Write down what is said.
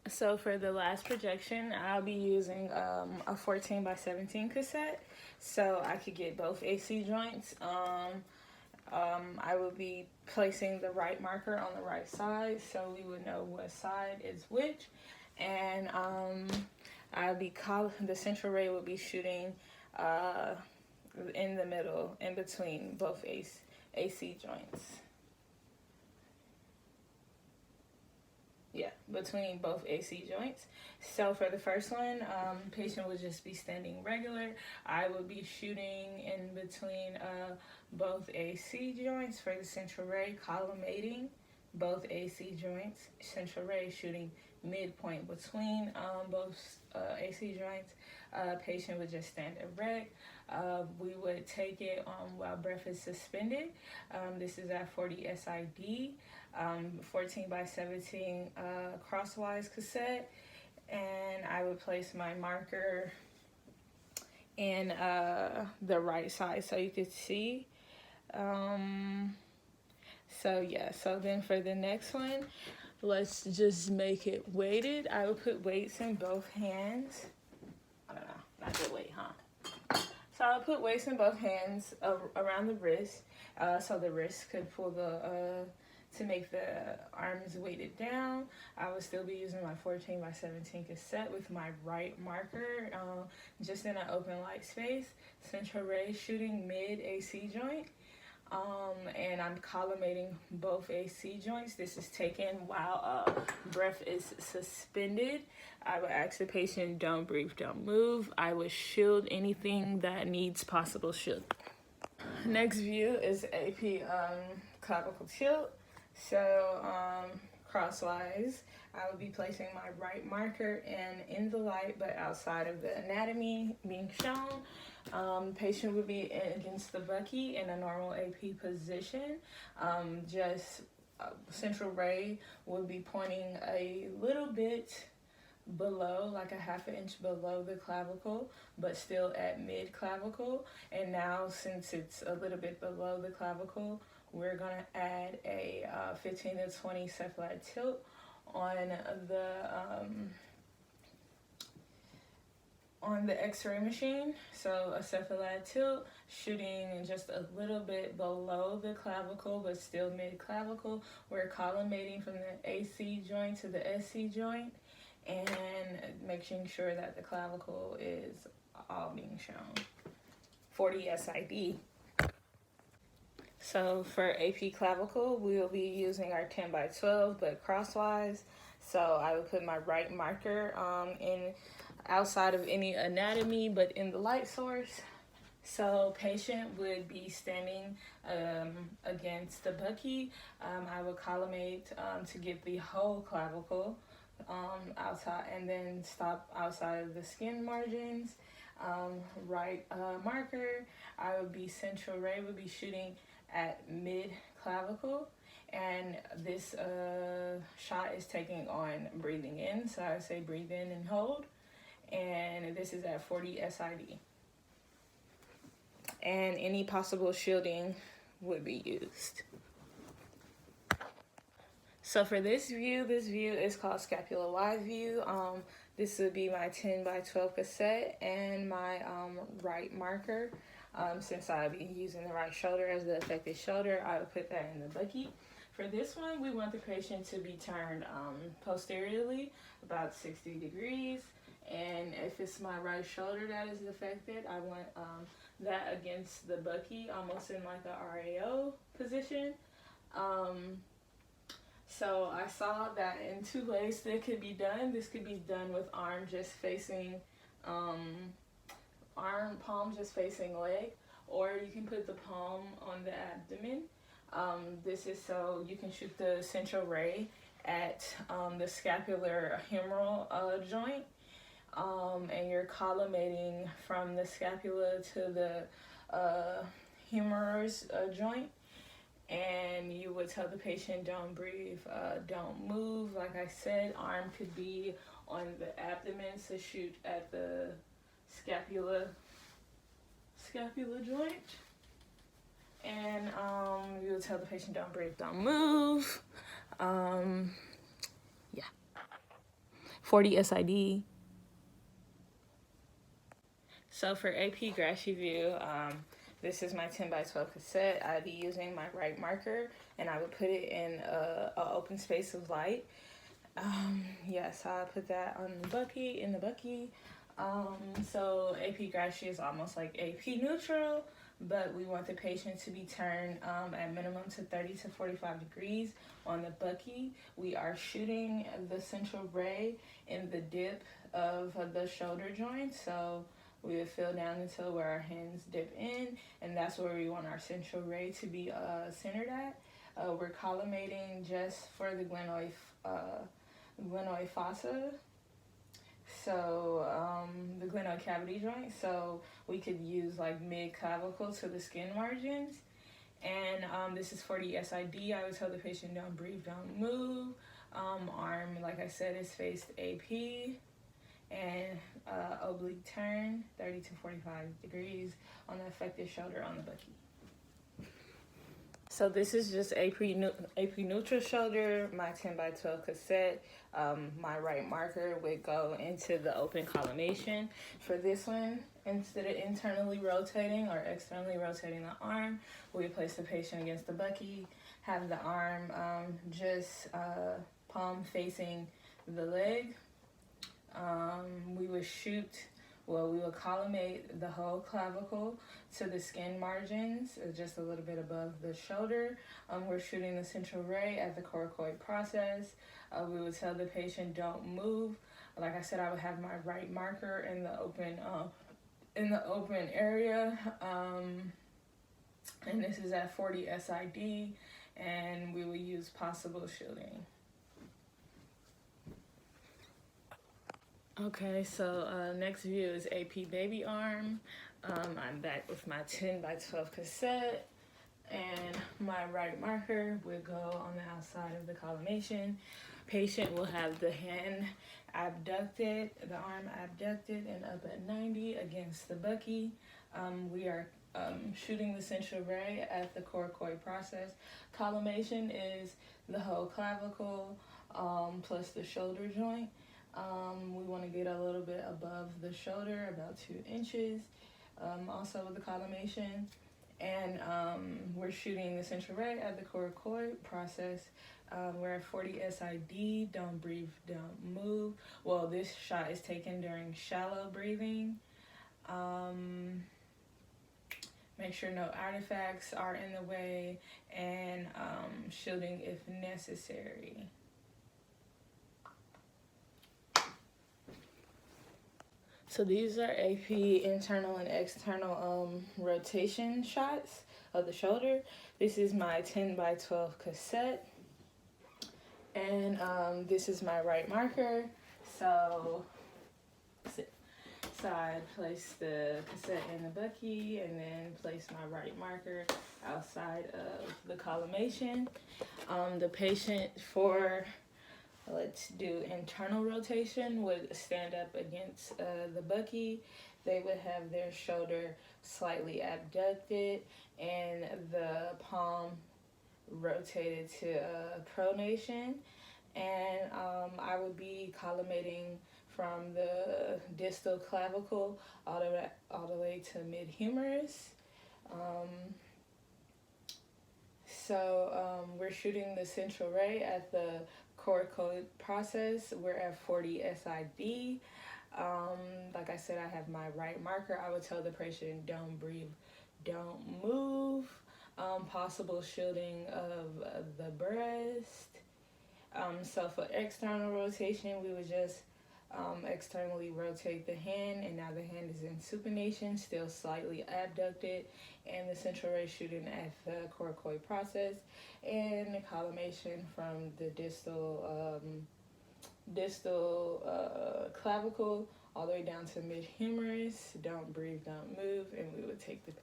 So for the last projection, I'll be using a 14 by 17 cassette, so I could get both AC joints. I will be placing the right marker on the right side, so we would know what side is which, and the central ray will be shooting uh, in the middle, in between both AC joints. Yeah, between both AC joints. So for the first one, patient would just be standing regular. I would be shooting in between both AC joints for the central ray, collimating both AC joints. Central ray shooting midpoint between both AC joints. Patient would just stand erect. We would take it while breath is suspended. This is at 40 SID. 14 by 17 crosswise cassette, and I would place my marker in the right side so you could see. So then for the next one, let's just make it weighted. I would put weights in both hands. I don't know, not good weight, huh? So I'll put weights in both hands around the wrist, so the wrist could pull to make the arms weighted down. I would still be using my 14 by 17 cassette with my right marker, just in an open light space. Central ray shooting mid AC joint. And I'm collimating both AC joints. This is taken while breath is suspended. I would ask the patient, don't breathe, don't move. I would shield anything that needs possible shield. Next view is AP clavicle tilt. So crosswise, I would be placing my right marker in the light, but outside of the anatomy being shown. Patient would be against the bucky in a normal AP position. Central ray would be pointing a little bit below, like a half an inch below the clavicle, but still at mid clavicle. And now, since it's a little bit below the clavicle, we're gonna add a 15 to 20 cephalad tilt on the X-ray machine. So a cephalad tilt shooting just a little bit below the clavicle, but still mid clavicle. We're collimating from the AC joint to the SC joint, and making sure that the clavicle is all being shown. 40 SID. So for AP clavicle, we will be using our 10 by 12, but crosswise. So I would put my right marker in outside of any anatomy, but in the light source. So patient would be standing against the bucky. I would collimate to get the whole clavicle outside, and then stop outside of the skin margins. Right marker, central ray would be shooting at mid clavicle, and this shot is taking on breathing in, so I say breathe in and hold, and this is at 40 SID, and any possible shielding would be used. So for this view is called scapula wide view. This would be my 10 by 12 cassette and my right marker. Since I'll be using the right shoulder as the affected shoulder, I would put that in the bucky. For this one, we want the patient to be turned posteriorly about 60 degrees. And if it's my right shoulder that is affected, I want that against the bucky, almost in like a RAO position. So I saw that in two ways that could be done. This could be done with arm just facing, palm just facing leg, or you can put the palm on the abdomen. This is so you can shoot the central ray at the scapular humeral joint, and you're collimating from the scapula to the humerus joint. And you would tell the patient, don't breathe, don't move. Like I said, arm could be on the abdomen to shoot at the scapula joint. And you would tell the patient, don't breathe, don't move. 40 SID. So for AP Grassy View, this is my 10 by 12 cassette. I'd be using my right marker, and I would put it in a open space of light. Yes, I put that on the Bucky, in the Bucky. So AP Grassy is almost like AP neutral, but we want the patient to be turned at minimum to 30 to 45 degrees on the Bucky. We are shooting the central ray in the dip of the shoulder joint. So we would feel down until where our hands dip in, and that's where we want our central ray to be centered at. We're collimating just for the glenoid fossa, so the glenoid cavity joint. So we could use like mid clavicle to the skin margins. And this is 40 SID. I would tell the patient don't breathe, don't move. Arm, like I said, is faced AP, and oblique turn 30 to 45 degrees on the affected shoulder on the Bucky. So this is just AP neutral shoulder, my 10 by 12 cassette. My right marker would go into the open collimation. For this one, instead of internally rotating or externally rotating the arm, we place the patient against the Bucky, have the arm just palm facing the leg. We would we would collimate the whole clavicle to the skin margins, just a little bit above the shoulder. We're shooting the central ray at the coracoid process. We would tell the patient don't move. Like I said, I would have my right marker in the open area, and this is at 40 SID, and we will use possible shielding. Okay, so next view is AP baby arm. I'm back with my 10 by 12 cassette, and my right marker will go on the outside of the collimation. Patient will have the hand abducted, the arm abducted and up at 90 against the Bucky. We are shooting the central ray at the coracoid process. Collimation is the whole clavicle plus the shoulder joint. We want to get a little bit above the shoulder, about 2 inches, also with the collimation. And we're shooting the central ray at the coracoid process. We're at 40 SID, don't breathe, don't move. Well, this shot is taken during shallow breathing. Make sure no artifacts are in the way, and shielding if necessary. So these are AP internal and external rotation shots of the shoulder. This is my 10 by 12 cassette, and this is my right marker. So I place the cassette in the Bucky, and then place my right marker outside of the collimation. The patient for, let's do internal rotation, would stand up against the Bucky. They would have their shoulder slightly abducted and the palm rotated to pronation. And I would be collimating from the distal clavicle all the way to mid-humerus. We're shooting the central ray at the coracoid process. We're at 40 SID. Like I said, I have my right marker. I would tell the patient don't breathe, don't move. Possible shielding of the breast. So for external rotation, we would just externally rotate the hand, and now the hand is in supination, still slightly abducted, and the central ray shooting at the coracoid process, and the collimation from the distal clavicle all the way down to mid-humerus. Don't breathe, don't move, and we would take the